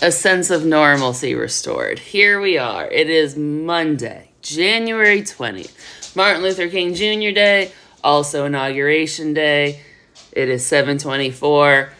a sense of normalcy restored. Here we are. It is Monday, January 20th. Martin Luther King Jr. Day, also Inauguration Day. It is 7:24.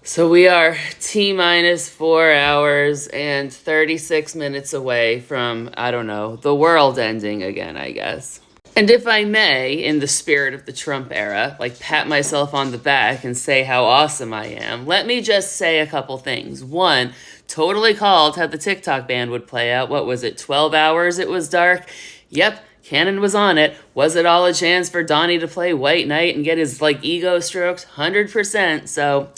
So we are T-minus 4 hours and 36 minutes away from, I don't know, the world ending again, I guess. And if I may, in the spirit of the Trump era, pat myself on the back and say how awesome I am, let me just say a couple things. One, totally called how the TikTok ban would play out. What was it, 12 hours it was dark? Yep, Cannon was on it. Was it all a chance for Donnie to play White Knight and get his, ego stroked? 100%. So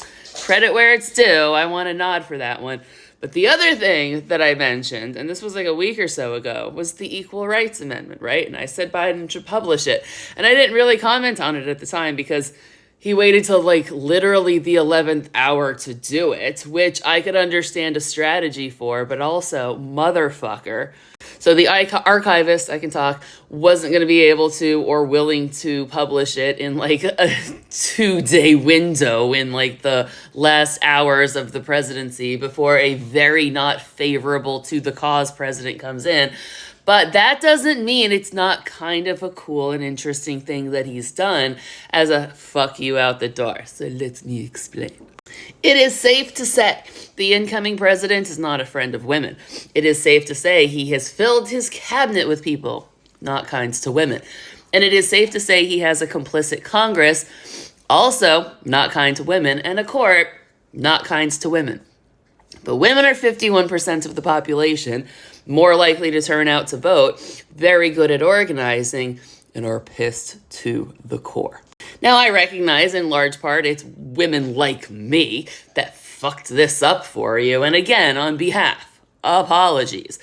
credit where it's due. I want a nod for that one. But the other thing that I mentioned, and this was a week or so ago, was the Equal Rights Amendment, right? And I said Biden should publish it. And I didn't really comment on it at the time because he waited till literally the 11th hour to do it, which I could understand a strategy for, but also motherfucker. So the archivist, I can talk, wasn't going to be able to or willing to publish it in a 2-day window in the last hours of the presidency before a very not favorable to the cause president comes in. But that doesn't mean it's not kind of a cool and interesting thing that he's done as a fuck you out the door. So let me explain. It is safe to say the incoming president is not a friend of women. It is safe to say he has filled his cabinet with people not kind to women. And it is safe to say he has a complicit Congress, also not kind to women, and a court not kind to women. But women are 51% of the population, more likely to turn out to vote, very good at organizing, and are pissed to the core. Now, I recognize in large part it's women like me that fucked this up for you. And again, on behalf, apologies.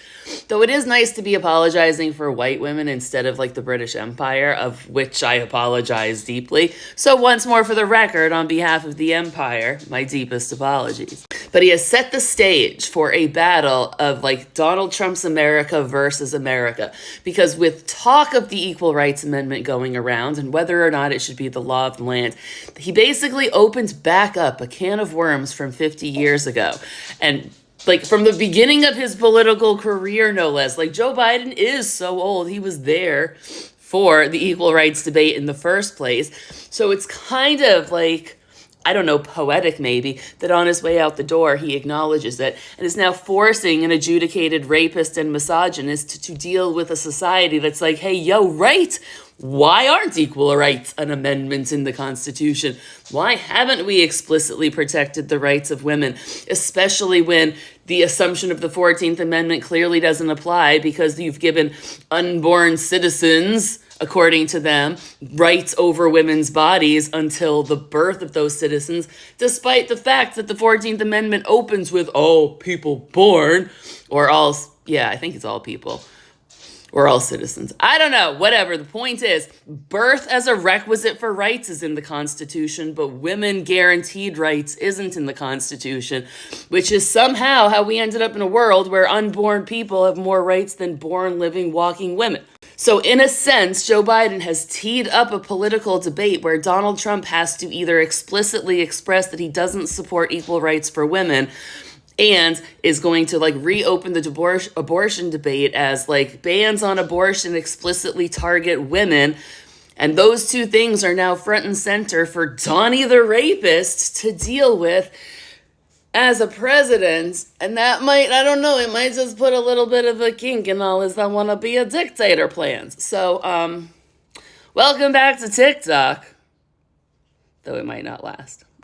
Though it is nice to be apologizing for white women instead of the British Empire, of which I apologize deeply. So once more for the record, on behalf of the Empire, my deepest apologies. But he has set the stage for a battle of Donald Trump's America versus America. Because with talk of the Equal Rights Amendment going around and whether or not it should be the law of the land, he basically opened back up a can of worms from 50 years ago. And from the beginning of his political career, no less. Joe Biden is so old. He was there for the equal rights debate in the first place. So it's kind of I don't know, poetic maybe, that on his way out the door, he acknowledges it and is now forcing an adjudicated rapist and misogynist to deal with a society that's hey, yo, right? Why aren't equal rights an amendment in the Constitution? Why haven't we explicitly protected the rights of women, especially when the assumption of the 14th Amendment clearly doesn't apply because you've given unborn citizens, according to them, rights over women's bodies until the birth of those citizens, despite the fact that the 14th Amendment opens with all people born, or all, I think it's all people, or all citizens. I don't know, whatever. The point is, birth as a requisite for rights is in the Constitution, but women guaranteed rights isn't in the Constitution, which is somehow how we ended up in a world where unborn people have more rights than born, living, walking women. So in a sense, Joe Biden has teed up a political debate where Donald Trump has to either explicitly express that he doesn't support equal rights for women and is going to reopen the abortion debate as bans on abortion explicitly target women. And those two things are now front and center for Donnie the rapist to deal with as a president. And that might, I don't know, it might just put a little bit of a kink in all his I want to be a dictator plans. So, welcome back to TikTok, though it might not last.